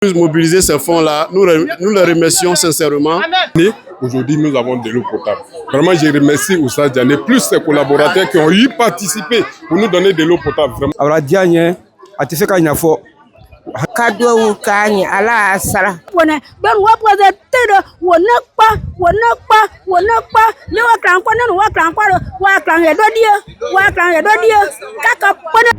Mobiliser ces fonds-là, nous les remercions sincèrement. Aujourd'hui, nous avons de l'eau potable. Vraiment, je remercie Oussa Diané, plus ses collaborateurs qui ont eu participé pour nous donner de l'eau potable. Vraiment. Kadowu kani ala asara. Wona ben wa pose tedo wona pa le wa kran kwa no wa kran e do dia kaka pona.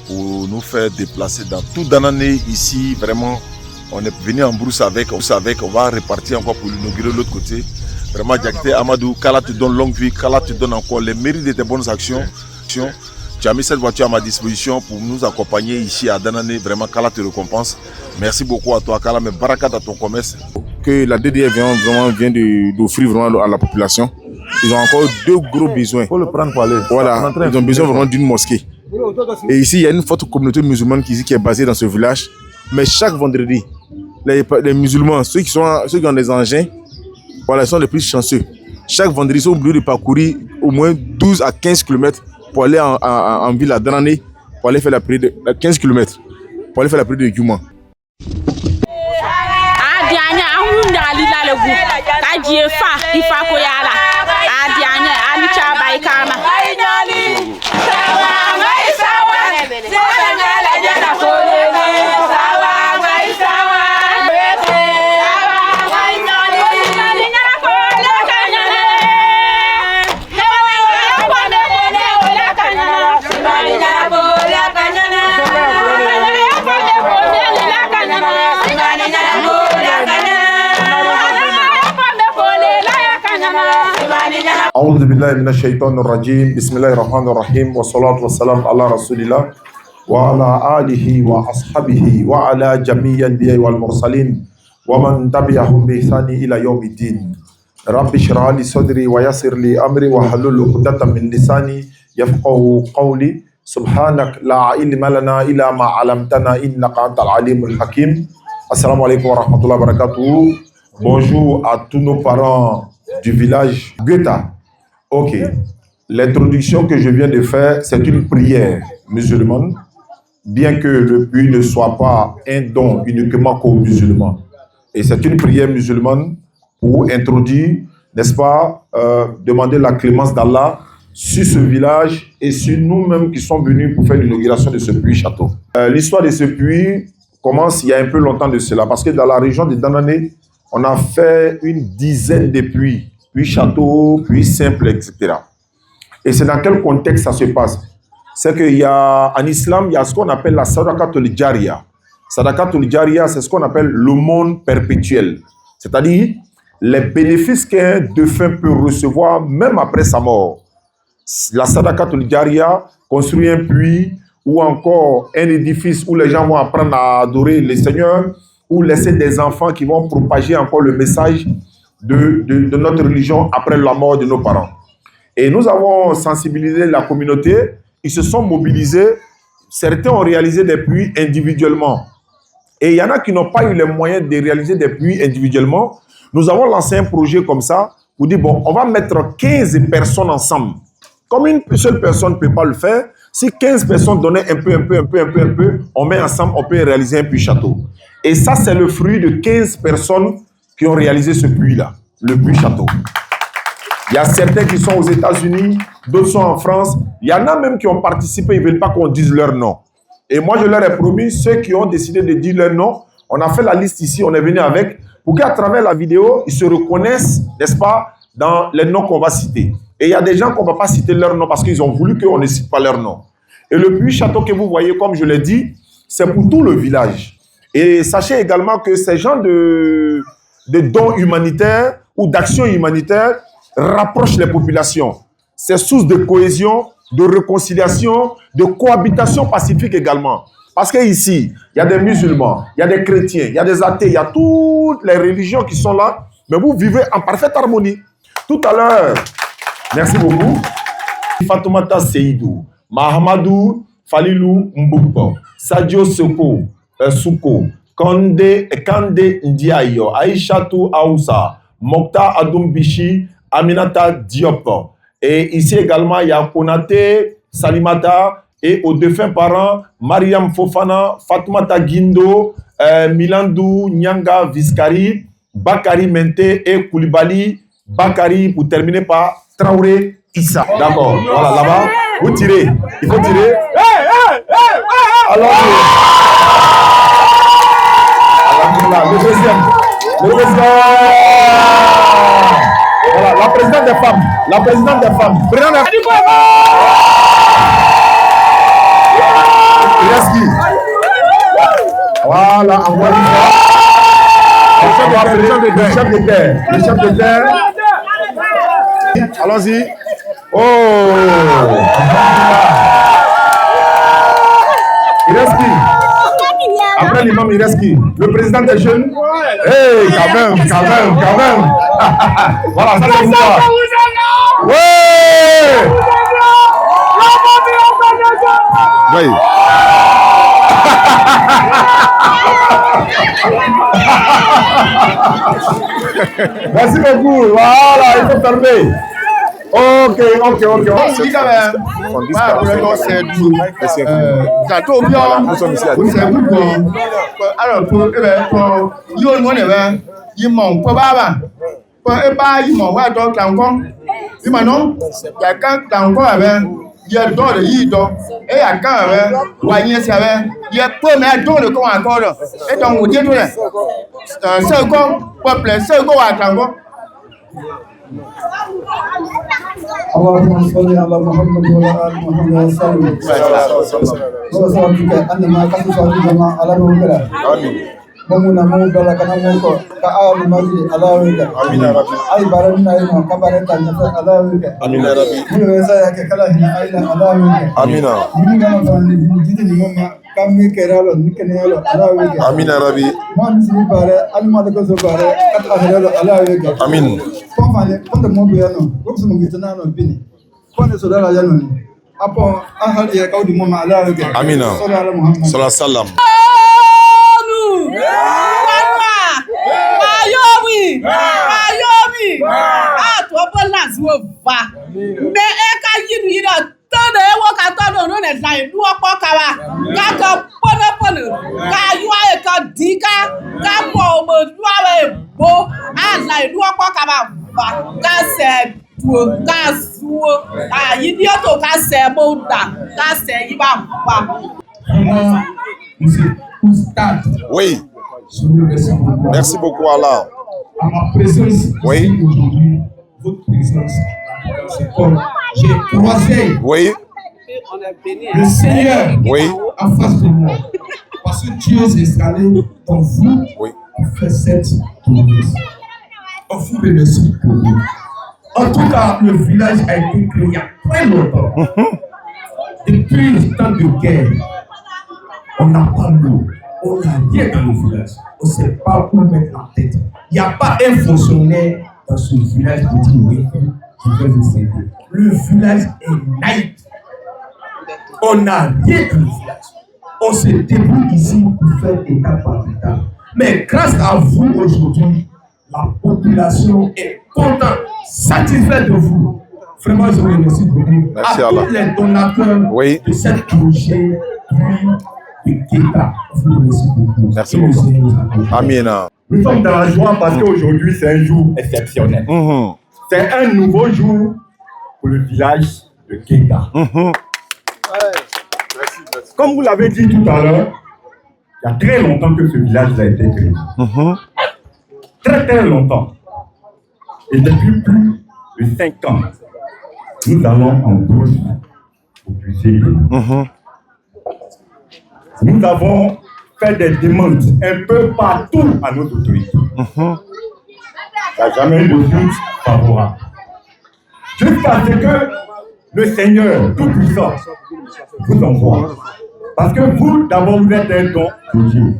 Pour nous faire déplacer dans tout Danané ici, vraiment, on est venu en brousse avec, on va repartir encore pour l'inaugurer de l'autre côté. Vraiment, Diakité Amadou, qu'Allah te donne longue vie, qu'Allah te donne encore les mérites de tes bonnes actions. Tu as mis cette voiture à ma disposition pour nous accompagner ici à Danané. Vraiment, qu'Allah te récompense. Merci beaucoup à toi, qu'Allah me barakat à ton commerce. Que la DDR vient d'offrir vraiment à la population. Ils ont encore deux gros besoins. Il faut le prendre pour aller. Voilà, ils ont besoin vraiment d'une mosquée. Et ici, il y a une forte communauté musulmane qui est basée dans ce village. Mais chaque vendredi, les musulmans, ceux qui ont des engins, voilà, sont les plus chanceux. Chaque vendredi, ils sont obligés de parcourir au moins 12 à 15 km pour aller en ville à Danané, pour aller faire la prière de 15 km, pour aller faire la prière de Juma. أعوذ بالله من الشيطان الرجيم بسم الله الرحمن الرحيم والصلاة والسلام على رسول الله وعلى آله وأصحابه وعلى جميع الأنبياء والمرسلين ومن تبعهم بإحسان إلى يوم الدين رب اشرح لي صدري ويسر لي أمري واحلل عقدة من لساني يفقهوا قولي سبحانك لا علم لنا إلا ما علمتنا إنك أنت العليم الحكيم. Assalamu alaikum wa rahmatullahi wa barakatuh. Bonjour à tous nos parents du village Gueta. Ok, l'introduction que je viens de faire, c'est une prière musulmane, bien que le puits ne soit pas un don uniquement qu'aux musulmans. Et c'est une prière musulmane pour introduire, n'est-ce pas, demander la clémence d'Allah sur ce village et sur nous-mêmes qui sommes venus pour faire l'inauguration de ce puits-château. L'histoire de ce puits commence il y a un peu longtemps de cela, parce que dans la région de Danané, on a fait une dizaine de puits, puits châteaux, puits simples, etc. Et c'est dans quel contexte ça se passe? C'est qu'en islam, il y a ce qu'on appelle la sadaqatul jariya. Sadaqatul jariya, c'est ce qu'on appelle l'aumône perpétuelle. C'est-à-dire les bénéfices qu'un défunt peut recevoir même après sa mort. La sadaqatul jariya construit un puits ou encore un édifice où les gens vont apprendre à adorer le Seigneur, ou laisser des enfants qui vont propager encore le message de notre religion après la mort de nos parents. Et nous avons sensibilisé la communauté, ils se sont mobilisés, certains ont réalisé des puits individuellement. Et il y en a qui n'ont pas eu les moyens de réaliser des puits individuellement. Nous avons lancé un projet comme ça, pour dire, bon, on va mettre 15 personnes ensemble. Comme une seule personne ne peut pas le faire, si 15 personnes donnaient un peu, on met ensemble, on peut réaliser un puits château. Et ça, c'est le fruit de 15 personnes qui ont réalisé ce puits-là, le puits château. Il y a certains qui sont aux États-Unis, d'autres sont en France. Il y en a même qui ont participé, ils ne veulent pas qu'on dise leur nom. Et moi, je leur ai promis, ceux qui ont décidé de dire leur nom, on a fait la liste ici, on est venu avec, pour qu'à travers la vidéo, ils se reconnaissent, n'est-ce pas, dans les noms qu'on va citer. Et il y a des gens qu'on ne va pas citer leur nom parce qu'ils ont voulu qu'on ne cite pas leur nom. Et le puits château que vous voyez, comme je l'ai dit, c'est pour tout le village. Et sachez également que ces gens de dons humanitaires ou d'actions humanitaires rapprochent les populations. C'est source de cohésion, de réconciliation, de cohabitation pacifique également. Parce qu'ici, il y a des musulmans, il y a des chrétiens, il y a des athées, il y a toutes les religions qui sont là, mais vous vivez en parfaite harmonie. Tout à l'heure, merci beaucoup, Fatoumata Seydou, Mahamadou Falilou Mboupo, Sadio Soko, Souko, Kande Ndiayo, Aïchatou Aoussa, Mokta Adoumbichi, Aminata Diop. Et ici également, il y a Konate Salimata et aux défunts parents, Mariam Fofana, Fatoumata Guindo, Milandou Nyanga Viskari, Bakari Mente et Koulibaly Bakari, pour terminer par Traoré Issa. D'accord, voilà, là-bas, vous tirez. Il faut tirer. Alors, le deuxième. Voilà, la présidente des femmes. La présidente des femmes. Voilà, encore une fois. Le chef de terre. Le chef de terre. Allons-y. Oh! Il reste qui? Après l'imam, il reste qui? Le président des jeunes? Hey, quand même. Voilà, ça c'est quoi? Ouais! Oui. Merci beaucoup. Voilà, il faut fermer. Ok. اللهم صل على محمد وعلى ال محمد وسلم وصلاتك انما قصص الجماعه على نوبله ممنا موبلا كنا موكو كآل مجد على وجه امين يا رب اي بارنا ايما كبرت النفس على وجه امين يا رب من وسايا كلا هنا ايلا على وجه امين من كما فان جدي مما كم كيرالو نكنيالو على وجه امين يا رب ما نسي بار المال كزو بار كتاهلو على وجه امين فان كنت موبيانو وبسم بيتنانو بيني كون سودالا يانو apo ahal ya kaudi mama ala wajه امين صلى الله محمد صلى الله عليه وسلم Ayomi. To balance wo va. Me e ka yiri da ton e wo ka ton no ne line lu opo ka wa. Ka to pono. Ka yu e ka dika. Ka mo lu awe bo. A line lu opo ka ba. Ka se tuo ka suo. Yi ni to ka se bo da. Ka se yi ba pa. Oui. Merci beaucoup, Allah. À ma présence, oui. Aujourd'hui, votre présence, j'ai croisé le Seigneur en face de moi. Parce que Dieu s'est installé dans vous pour faire cette promesse. On vous remercie pour vous. En tout cas, le village a été créé il y a très longtemps. Depuis le temps de guerre, on n'a pas d'eau, on n'a rien dans le village. On ne sait pas où mettre la tête. Il n'y a pas un fonctionnaire dans ce village qui dit oui, qui veut vous aider. Le village est naïf. On n'a rien dans le village. On se débrouille ici pour faire étape par étape. Mais grâce à vous aujourd'hui, la population est contente, satisfaite de vous. Vraiment, je vous remercie beaucoup. Merci à Allah. tous les donateurs de cette projet de Keita. Je vous remercie beaucoup. Merci beaucoup. Amina. Nous sommes dans la joie parce qu'aujourd'hui, c'est un jour exceptionnel. C'est un nouveau jour pour le village de Keita. Comme vous l'avez dit tout à l'heure, il y a très longtemps que ce village a été créé. Très très longtemps. Et depuis plus de 5 ans, nous allons en brousse pour puiser. Nous avons fait des demandes un peu partout à nos autorités. Il n'y a jamais eu de suite favorable. Jusqu'à ce que le Seigneur Tout-Puissant vous envoie. Parce que vous, d'abord, vous êtes un don de Dieu.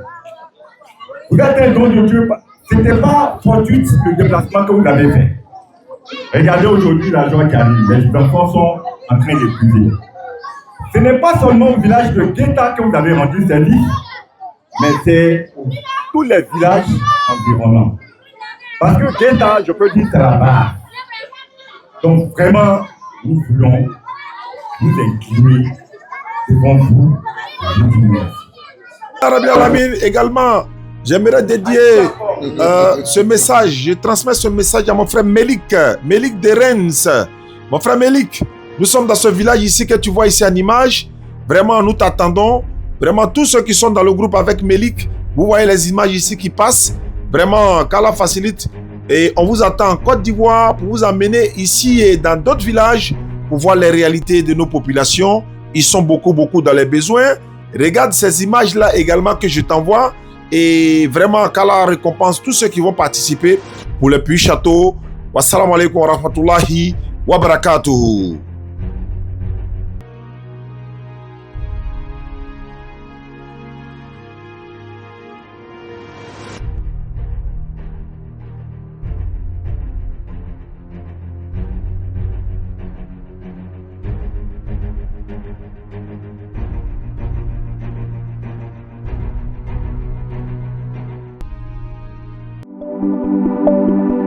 Vous êtes un don de Dieu. Ce n'était pas fortuit le déplacement que vous avez fait. Regardez aujourd'hui la joie qui arrive. Les enfants sont en train de puiser. Ce n'est pas seulement au village de Keita que vous avez rendu service, mais c'est tous les villages environnants. Parce que Keita, je peux dire, c'est la base. Donc vraiment, nous voulons nous incliner devant vous. Rabbi Alamine, également, j'aimerais dédier ce message, je transmets ce message à mon frère Melik de Rennes. Mon frère Melik, nous sommes dans ce village ici que tu vois ici en image. Vraiment, nous t'attendons. Vraiment, tous ceux qui sont dans le groupe avec Melik, vous voyez les images ici qui passent. Vraiment, qu'Allah facilite. Et on vous attend en Côte d'Ivoire pour vous emmener ici et dans d'autres villages pour voir les réalités de nos populations. Ils sont beaucoup dans les besoins. Regarde ces images-là également que je t'envoie. Et vraiment, qu'Allah récompense tous ceux qui vont participer pour le puits château. Wassalamu alaikum wa rahmatullahi wa barakatuhu. Thank you.